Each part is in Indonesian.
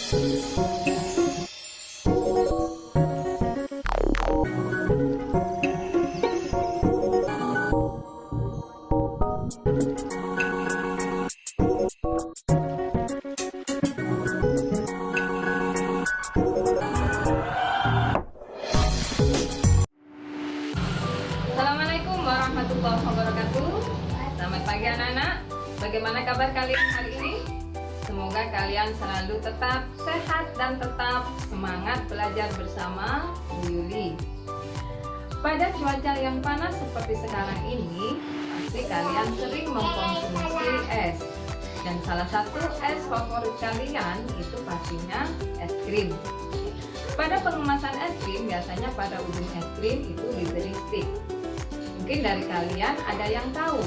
Assalamualaikum warahmatullahi wabarakatuh. Selamat pagi anak-anak. Bagaimana kabar kalian hari ini? Semoga kalian selalu tetap sehat dan tetap semangat belajar bersama Bu Yuli. Pada cuaca yang panas seperti sekarang ini, pasti kalian sering mengkonsumsi es. Dan salah satu es favorit kalian itu pastinya es krim. Pada pengemasan es krim, biasanya pada ujung es krim itu diberi stick. Mungkin dari kalian ada yang tahu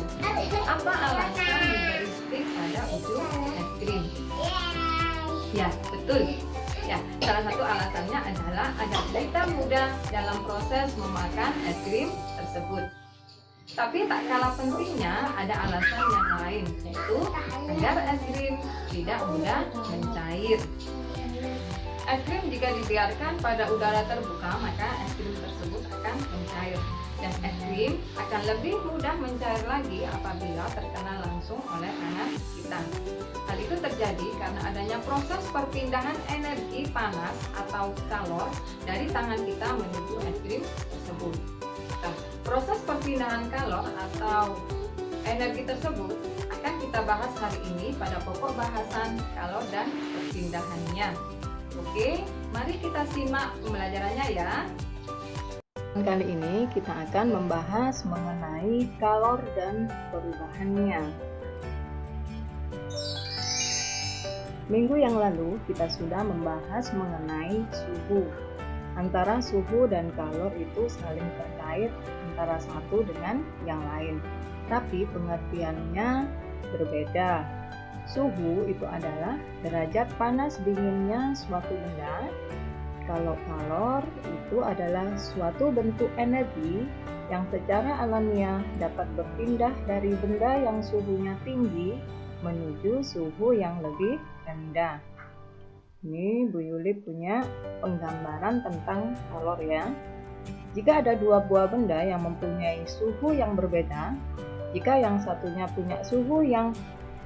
apa alasan diberi stick pada ujung es krim? Ya, betul. Ya, salah satu alasannya adalah agar kita mudah dalam proses memakan es krim tersebut. Tapi tak kalah pentingnya ada alasan yang lain, yaitu agar es krim tidak mudah mencair. Es krim jika dibiarkan pada udara terbuka, maka es krim tersebut akan mencair. Dan es krim akan lebih mudah mencair lagi apabila terkena langsung oleh tangan kita. Hal itu terjadi karena adanya proses perpindahan energi panas atau kalor dari tangan kita menuju es krim tersebut. Nah, proses perpindahan kalor atau energi tersebut akan kita bahas hari ini pada pokok bahasan kalor dan perpindahannya. Oke, mari kita simak pembelajarannya ya. Kali ini kita akan membahas mengenai kalor dan perubahannya. Minggu yang lalu kita sudah membahas mengenai suhu. Antara suhu dan kalor itu saling terkait antara satu dengan yang lain, tapi pengertiannya berbeda. Suhu itu adalah derajat panas dinginnya suatu benda. Kalau kalor itu adalah suatu bentuk energi yang secara alamiah dapat berpindah dari benda yang suhunya tinggi menuju suhu yang lebih rendah. Ini Bu Yuli punya penggambaran tentang kalor ya. Jika ada dua buah benda yang mempunyai suhu yang berbeda, jika yang satunya punya suhu yang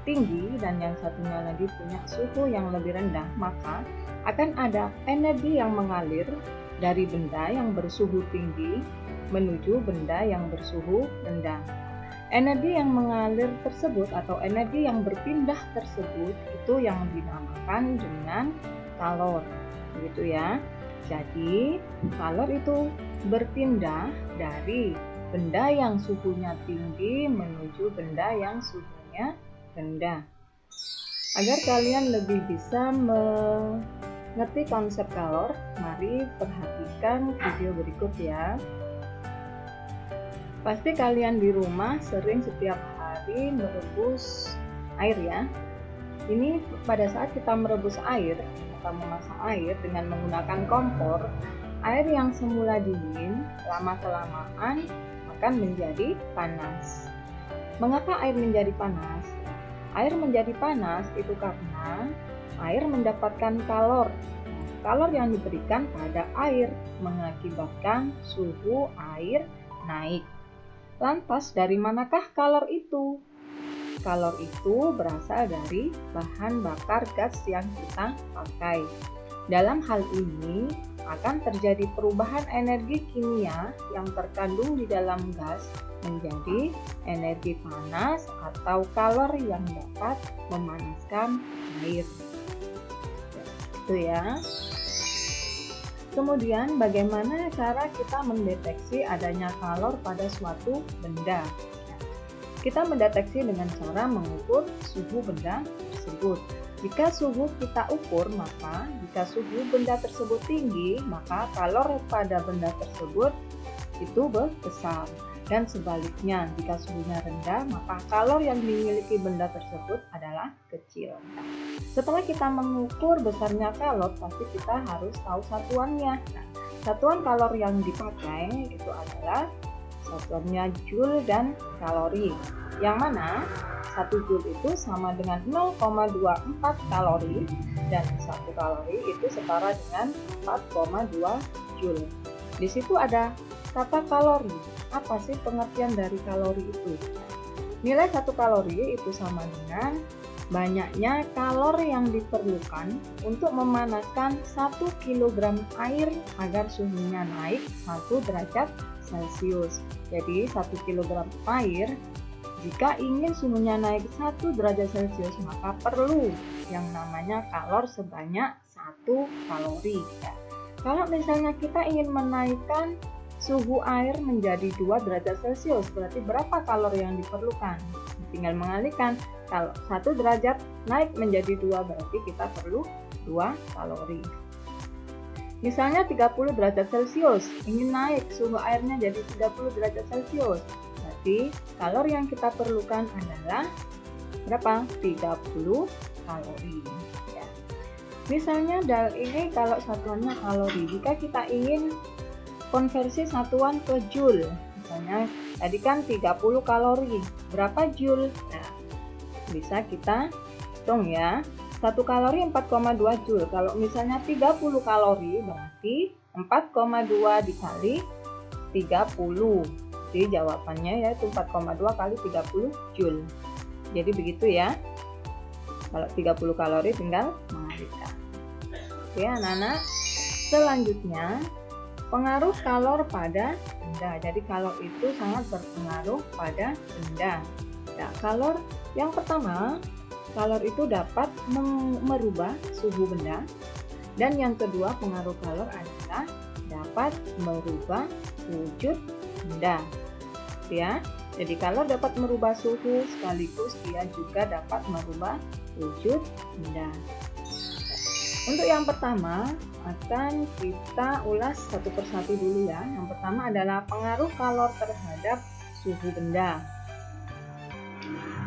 tinggi dan yang satunya lagi punya suhu yang lebih rendah, maka akan ada energi yang mengalir dari benda yang bersuhu tinggi menuju benda yang bersuhu rendah. Energi yang mengalir tersebut atau energi yang berpindah tersebut itu yang dinamakan dengan kalor, begitu ya. Jadi, kalor itu berpindah dari benda yang suhunya tinggi menuju benda yang suhunya rendah. Agar kalian lebih bisa mengerti konsep kalor, mari perhatikan video berikut ya. Pasti kalian di rumah sering setiap hari merebus air ya. Ini pada saat kita merebus air atau memasak air dengan menggunakan kompor, air yang semula dingin lama-kelamaan akan menjadi panas. Mengapa air menjadi panas? Air menjadi panas itu karena air mendapatkan kalor. Kalor yang diberikan pada air mengakibatkan suhu air naik. Lantas dari manakah kalor itu? Kalor itu berasal dari bahan bakar gas yang kita pakai. Dalam hal ini akan terjadi perubahan energi kimia yang terkandung di dalam gas menjadi energi panas atau kalor yang dapat memanaskan air. Itu ya. Kemudian bagaimana cara kita mendeteksi adanya kalor pada suatu benda? Kita mendeteksi dengan cara mengukur suhu benda tersebut. Jika suhu kita ukur, maka jika suhu benda tersebut tinggi, maka kalor pada benda tersebut itu besar. Dan sebaliknya, jika suhunya rendah, maka kalor yang dimiliki benda tersebut adalah kecil. Setelah kita mengukur besarnya kalor, pasti kita harus tahu satuannya. Satuan kalor yang dipakai itu adalah satuannya joule dan kalori. Yang mana 1 joule itu sama dengan 0,24 kalori dan 1 kalori itu setara dengan 4,2 joule. Di situ ada kata kalori. Apa sih pengertian dari kalori itu? Nilai 1 kalori itu sama dengan banyaknya kalori yang diperlukan untuk memanaskan 1 kg air agar suhunya naik 1 derajat Celcius. Jadi 1 kg air jika ingin suhunya naik 1 derajat Celcius maka perlu yang namanya kalor sebanyak 1 kalori. Kalau misalnya kita ingin menaikkan suhu air menjadi 2 derajat Celcius, berarti berapa kalori yang diperlukan? Tinggal mengalihkan, kalau 1 derajat naik menjadi 2 berarti kita perlu 2 kalori. Misalnya 30 derajat Celcius, ingin naik suhu airnya jadi 30 derajat Celcius, berarti kalori yang kita perlukan adalah berapa? 30 kalori. Misalnya ini kalau satuannya kalori, jika kita ingin konversi satuan ke joule, misalnya tadi kan 30 kalori, berapa joule? Nah, bisa kita hitung ya. 1 kalori 4,2 joule. Kalau misalnya 30 kalori berarti 4,2 dikali 30. Jadi jawabannya yaitu 4,2 kali 30 joule. Jadi begitu ya. Kalau 30 kalori tinggal mengalihkan. Oke anak-anak, selanjutnya pengaruh kalor pada benda. Jadi kalor itu sangat berpengaruh pada benda. Nah, kalor yang pertama, kalor itu dapat merubah suhu benda. Dan yang kedua, pengaruh kalor adalah dapat merubah wujud benda. Ya. Jadi kalor dapat merubah suhu sekaligus dia juga dapat merubah wujud benda. Untuk yang pertama akan kita ulas satu persatu dulu ya. Yang pertama adalah pengaruh kalor terhadap suhu benda.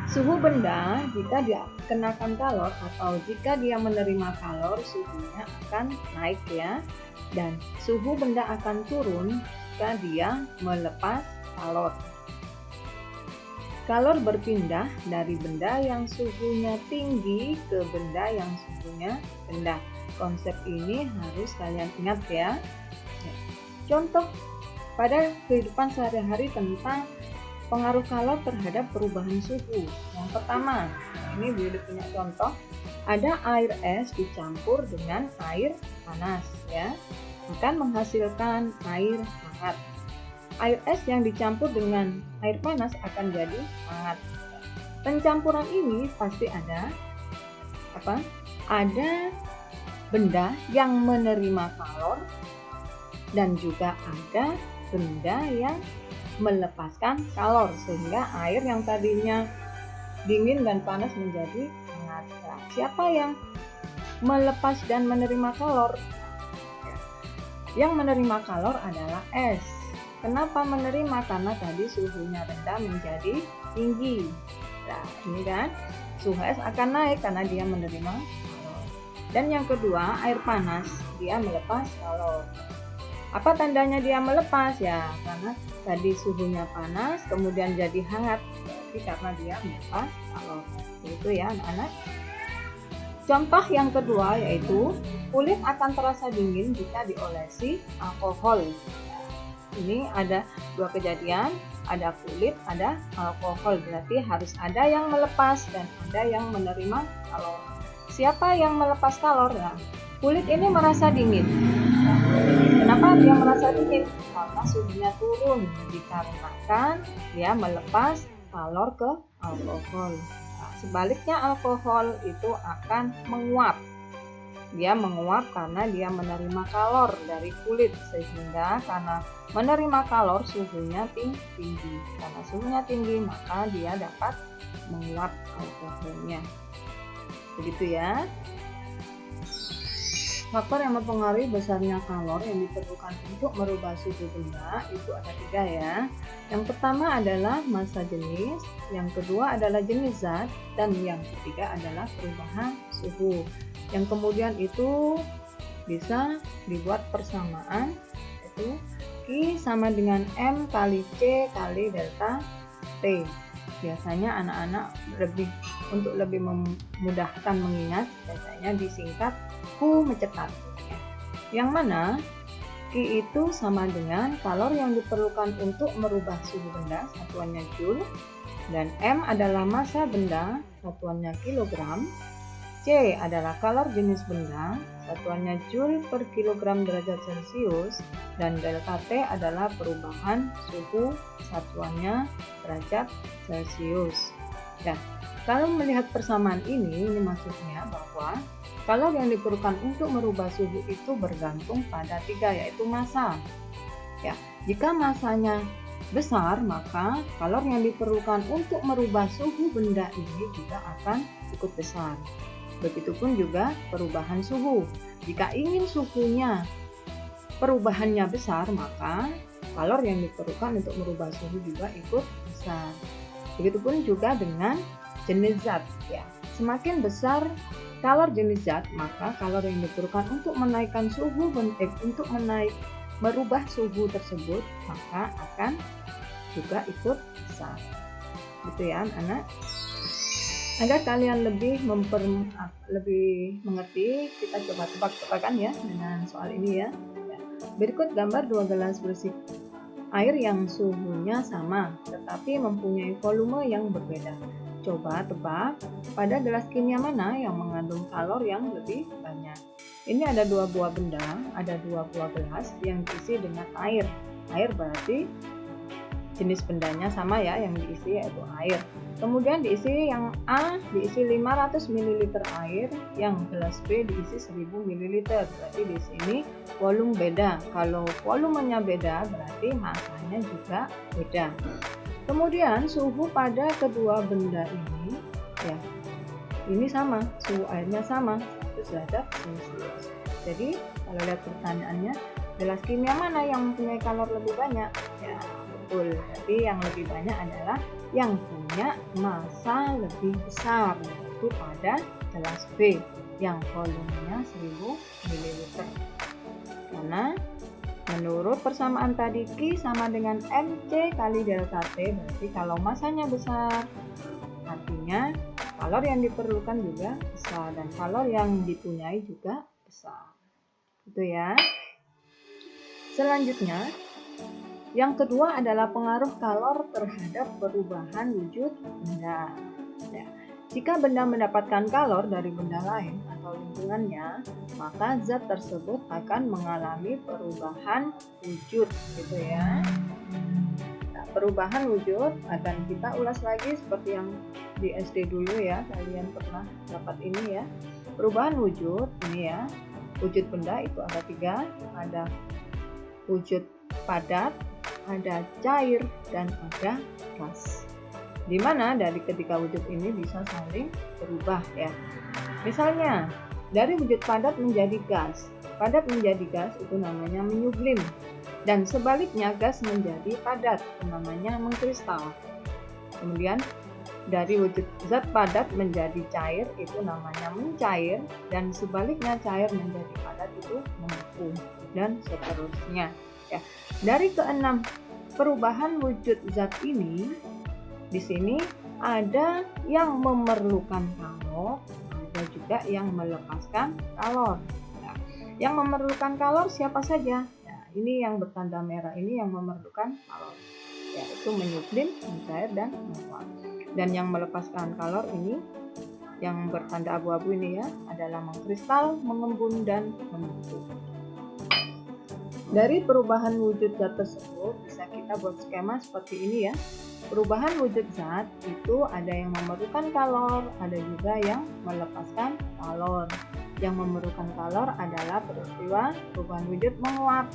Suhu benda jika dia kenakan kalor atau jika dia menerima kalor, suhunya akan naik ya. Dan suhu benda akan turun jika dia melepas kalor. Kalor berpindah dari benda yang suhunya tinggi ke benda yang suhunya rendah. Konsep ini harus kalian ingat ya. Contoh pada kehidupan sehari-hari tentang pengaruh kalor terhadap perubahan suhu. Yang pertama, ini Willy punya contoh. Ada air es dicampur dengan air panas ya, akan menghasilkan air hangat. Air es yang dicampur dengan air panas akan jadi hangat. Pencampuran ini pasti ada apa? Ada benda yang menerima kalor dan juga ada benda yang melepaskan kalor sehingga air yang tadinya dingin dan panas menjadi hangat. Nah, siapa yang melepas dan menerima kalor? Yang menerima kalor adalah es. Kenapa menerima? Karena tadi suhunya rendah menjadi tinggi. Nah, ini kan suhu es akan naik karena dia menerima kalor. Dan yang kedua, air panas, dia melepas kalor. Apa tandanya dia melepas? Ya, karena tadi suhunya panas, kemudian jadi hangat. Berarti karena dia melepas kalor. Itu ya anak-anak. Contoh yang kedua yaitu kulit akan terasa dingin jika diolesi alkohol. Ini ada dua kejadian, ada kulit, ada alkohol. Berarti harus ada yang melepas dan ada yang menerima kalor. Siapa yang melepas kalor? Nah, kulit ini merasa dingin. Kenapa dia merasa dingin? Karena suhunya turun, dikarenakan dia melepas kalor ke alkohol. Nah, sebaliknya alkohol itu akan menguap. Dia menguap karena dia menerima kalor dari kulit, sehingga karena menerima kalor suhunya tinggi. Karena suhunya tinggi maka dia dapat menguap alkoholnya. Begitu ya. Faktor yang mempengaruhi besarnya kalor yang diperlukan untuk merubah suhu benda itu ada 3 ya. Yang pertama adalah massa jenis, yang kedua adalah jenis zat, dan yang ketiga adalah perubahan suhu. Yang kemudian itu bisa dibuat persamaan, yaitu Q sama dengan M kali C kali delta T. Biasanya anak-anak untuk lebih memudahkan mengingat, biasanya disingkat Q mencetak. Yang mana Q itu sama dengan kalor yang diperlukan untuk merubah suhu benda, satuannya Joule, dan M adalah massa benda, satuannya kilogram. C adalah kalor jenis benda, satuannya Joule per kilogram derajat Celcius, dan delta T adalah perubahan suhu, satuannya derajat Celcius. Dan kalau melihat persamaan ini maksudnya bahwa kalor yang diperlukan untuk merubah suhu itu bergantung pada 3, yaitu massa. Ya, jika massanya besar, maka kalor yang diperlukan untuk merubah suhu benda ini juga akan cukup besar. Begitupun juga perubahan suhu. Jika ingin suhunya perubahannya besar, maka kalor yang diperlukan untuk merubah suhu juga ikut besar. Begitupun juga dengan jenis zat. Ya, semakin besar kalor jenis zat, maka kalor yang diperlukan untuk menaikkan suhu merubah suhu tersebut, maka akan juga ikut besar. Gitu ya, anak. Agar kalian lebih mengerti, kita coba tebak-tebakan ya dengan soal ini ya. Berikut gambar 2 gelas bersih air yang suhunya sama, tetapi mempunyai volume yang berbeda. Coba tebak pada gelas kimia mana yang mengandung kalor yang lebih banyak. Ini ada 2 buah benda, ada 2 buah gelas yang diisi dengan air. Air berarti jenis bendanya sama ya, yang diisi yaitu air. Kemudian diisi yang A diisi 500 ml air, yang gelas B diisi 1000 ml. Berarti di sini volume beda. Kalau volumenya beda berarti massanya juga beda. Kemudian suhu pada kedua benda ini ya, ini sama, suhu airnya sama 100 derajat Celcius. Jadi kalau lihat pertanyaannya, gelas kimia mana yang mempunyai kalor lebih banyak? Ya betul, jadi yang lebih banyak adalah yang punya massa lebih besar, yaitu pada gelas B yang volumenya 1000 ml. Karena menurut persamaan tadi Q sama dengan MC kali delta T, berarti kalau massanya besar artinya kalor yang diperlukan juga besar dan kalor yang dipunyai juga besar. Gitu ya. Selanjutnya, yang kedua adalah pengaruh kalor terhadap perubahan wujud benda. Ya, jika benda mendapatkan kalor dari benda lain atau lingkungannya, maka zat tersebut akan mengalami perubahan wujud, gitu ya. Nah, perubahan wujud akan kita ulas lagi seperti yang di SD dulu ya, kalian pernah dapat ini ya. Perubahan wujud ini ya, wujud benda itu ada 3, ada wujud padat, ada cair, dan ada gas. Dimana dari ketiga wujud ini bisa saling berubah ya. Misalnya dari wujud padat menjadi gas. Padat menjadi gas itu namanya menyublim. Dan sebaliknya gas menjadi padat itu namanya mengkristal. Kemudian dari wujud zat padat menjadi cair itu namanya mencair, dan sebaliknya cair menjadi padat itu membeku, dan seterusnya. Ya, dari keenam perubahan wujud zat ini, di sini ada yang memerlukan kalor, ada juga yang melepaskan kalor. Ya, yang memerlukan kalor siapa saja? Ya, ini yang bertanda merah ini yang memerlukan kalor, yaitu menyublim, mencair, dan menguap. Dan yang melepaskan kalor ini, yang bertanda abu-abu ini ya, adalah mengkristal, mengembun, dan membeku. Dari perubahan wujud zat tersebut bisa kita buat skema seperti ini ya. Perubahan wujud zat itu ada yang memerlukan kalor, ada juga yang melepaskan kalor. Yang memerlukan kalor adalah peristiwa perubahan wujud menguap,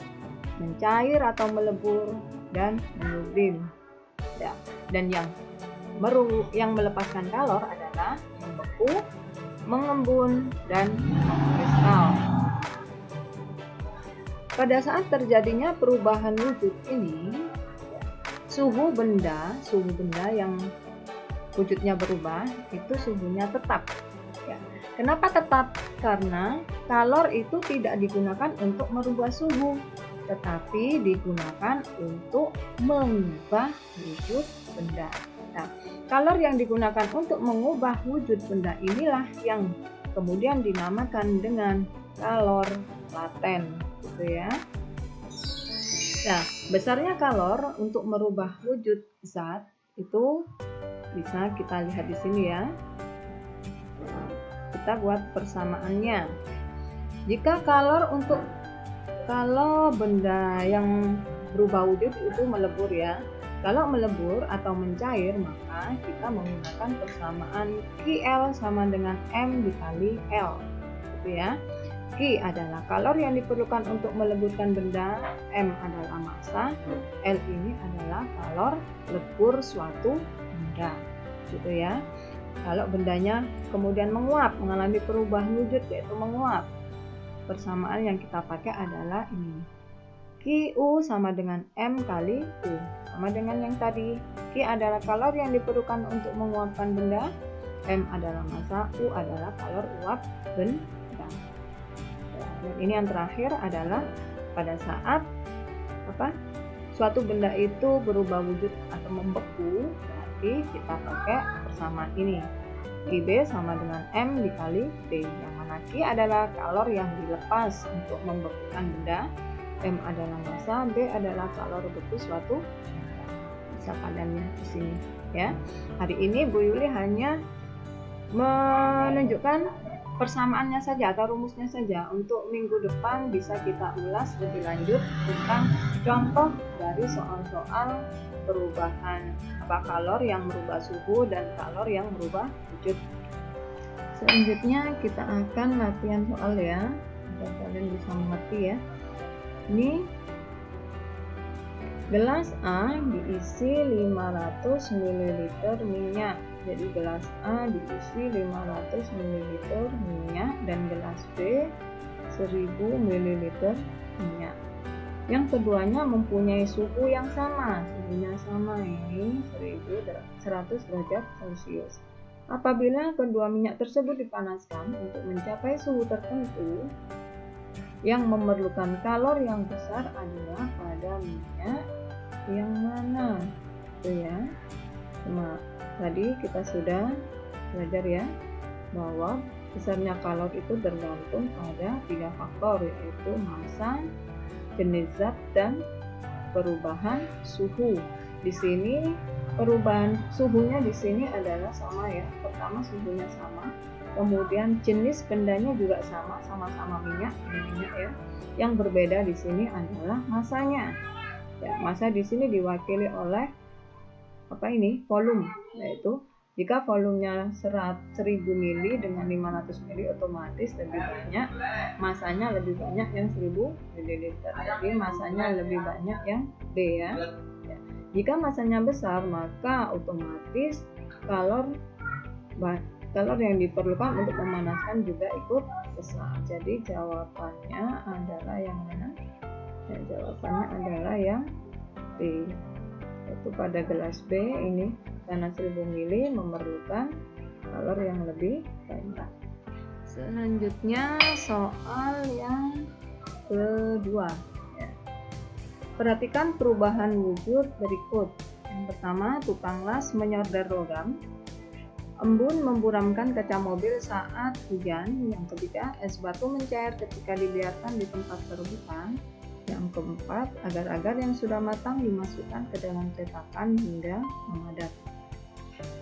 mencair atau melebur, dan menyublim. Ya, dan yang melepaskan kalor adalah membeku, mengembun, dan mengkristal. Pada saat terjadinya perubahan wujud ini, suhu benda yang wujudnya berubah itu suhunya tetap. Ya. Kenapa tetap? Karena kalor itu tidak digunakan untuk merubah suhu. tetapi digunakan untuk mengubah wujud benda. Nah, kalor yang digunakan untuk mengubah wujud benda inilah yang kemudian dinamakan dengan kalor laten, gitu ya. Nah, besarnya kalor untuk merubah wujud zat itu bisa kita lihat di sini ya. Kita buat persamaannya. Jika kalau benda yang berubah wujud itu melebur ya. Kalau melebur atau mencair, maka kita menggunakan persamaan QL sama dengan M dikali L, gitu ya. Q adalah kalor yang diperlukan untuk meleburkan benda, M adalah massa, L ini adalah kalor lebur suatu benda, gitu ya. Kalau bendanya kemudian menguap, mengalami perubahan wujud yaitu menguap, persamaan yang kita pakai adalah ini. QU sama dengan M kali U, sama dengan yang tadi. Q adalah kalor yang diperlukan untuk menguapkan benda, M adalah massa, U adalah kalor uap benda. Dan ini yang terakhir adalah pada saat suatu benda itu berubah wujud atau membeku, berarti kita pakai persamaan ini. QB sama dengan M dikali T, yang mana Q adalah kalor yang dilepas untuk membekukan benda, M adalah massa, B adalah kalor beku suatu benda. Bisa padannya di sini ya. Hari ini Bu Yuli hanya menunjukkan persamaannya saja atau rumusnya saja. Untuk minggu depan bisa kita ulas lebih lanjut tentang contoh dari soal-soal perubahan kalor yang merubah suhu dan kalor yang merubah wujud. Selanjutnya kita akan latihan soal ya, agar kalian bisa mengerti ya. Ini gelas A diisi 500 ml minyak. Jadi gelas A diisi 500 ml minyak dan gelas B 1000 ml minyak. Yang keduanya mempunyai suhu yang sama, suhunya sama ini 100 derajat Celcius. Apabila kedua minyak tersebut dipanaskan untuk mencapai suhu tertentu, yang memerlukan kalor yang besar adalah pada minyak yang mana? Itu ya. Tadi kita sudah belajar ya bahwa besarnya kalor itu tergantung pada 3 faktor, yaitu massa, jenis zat, dan perubahan suhu. Di sini perubahan suhunya di sini adalah sama ya. Pertama suhunya sama, kemudian jenis bendanya juga sama-sama minyak ya. Yang berbeda di sini adalah massanya. Ya, massa di sini diwakili oleh volume, yaitu jika volumenya 1000 ml dengan 500 ml otomatis lebih banyak, massanya lebih banyak yang 1000 ml. Jadi massanya lebih banyak yang B ya. Jika massanya besar, maka otomatis kalor yang diperlukan untuk memanaskan juga ikut besar. Jadi jawabannya adalah yang mana? Ya, jawabannya adalah yang B. Itu pada gelas B ini karena 1000 ml memerlukan kalor yang lebih banyak. Selanjutnya soal yang kedua ya. Perhatikan perubahan wujud berikut. Yang pertama, tukang las menyorder logam. Embun memburamkan kaca mobil saat hujan. Yang ketiga, es batu mencair ketika dibiarkan di tempat terbuka. Yang keempat, agar-agar yang sudah matang dimasukkan ke dalam cetakan hingga memadat.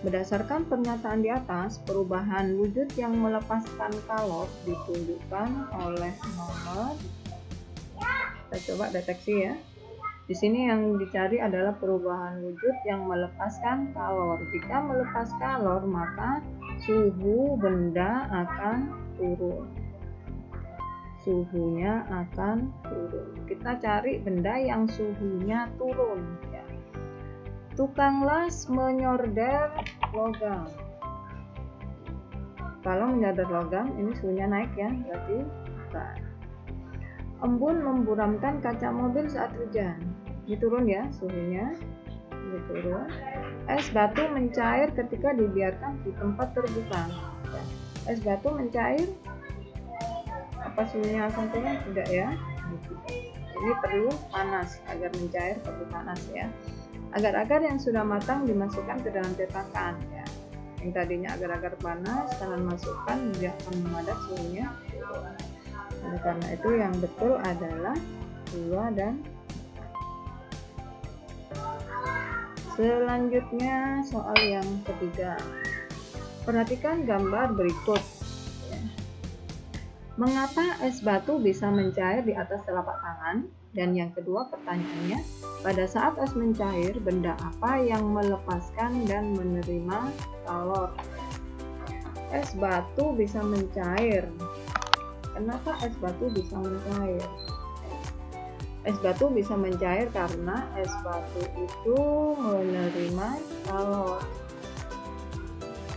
Berdasarkan pernyataan di atas, perubahan wujud yang melepaskan kalor ditunjukkan oleh nomor. Kita coba deteksi ya. Di sini yang dicari adalah perubahan wujud yang melepaskan kalor. Jika melepas kalor, maka suhu benda akan turun. Suhunya akan turun. Kita cari benda yang suhunya turun ya. Tukang las menyorder logam. Kalau menyorder logam ini suhunya naik ya, berarti bukan. Embun memburamkan kaca mobil saat hujan. Ini turun ya suhunya. Ini turun. Es batu mencair ketika dibiarkan di tempat terbuka. Ya. Es batu mencair, apa suhunya akan turun? Tidak ya. ini perlu panas, agar mencair perlu panas ya. Agar-agar yang sudah matang dimasukkan ke dalam cetakan ya. Yang tadinya agar-agar panas, kalian masukkan, dia akan memadat suhunya. Oleh karena itu yang betul adalah 2 dan 4. Selanjutnya soal yang ketiga. Perhatikan gambar berikut. Mengapa es batu bisa mencair di atas telapak tangan? Dan yang kedua pertanyaannya, pada saat es mencair, benda apa yang melepaskan dan menerima kalor? Es batu bisa mencair. Kenapa es batu bisa mencair? Es batu bisa mencair karena es batu itu menerima kalor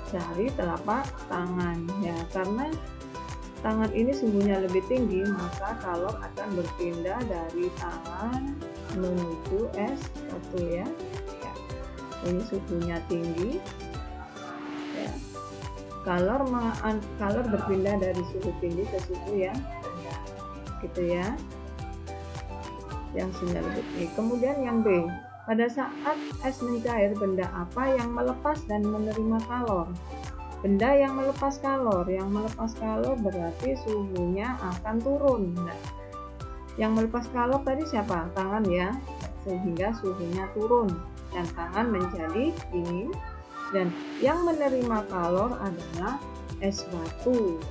dari telapak tangan ya, karena tangan ini suhunya lebih tinggi, maka kalor akan berpindah dari tangan menuju es batu ya. Ini suhunya tinggi ya. Kalor berpindah dari suhu tinggi ke suhu yang rendah gitu ya, yang suhunya lebih tinggi. Kemudian yang B, pada saat es mencair, benda apa yang melepas dan menerima kalor? Benda yang melepas kalor. Yang melepas kalor berarti suhunya akan turun. Nah, yang melepas kalor tadi siapa? Tangan ya, sehingga suhunya turun dan tangan menjadi dingin. Dan yang menerima kalor adalah es batu.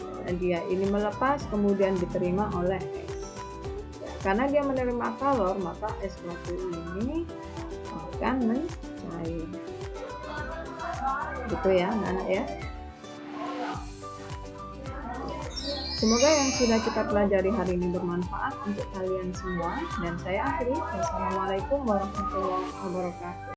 Nah, dia ini melepas kemudian diterima oleh es. Karena dia menerima kalor, maka es batu ini akan mencair. Gitu ya anak-anak ya. Semoga yang sudah kita pelajari hari ini bermanfaat untuk kalian semua, dan saya akhiri. Wassalamualaikum warahmatullahi wabarakatuh.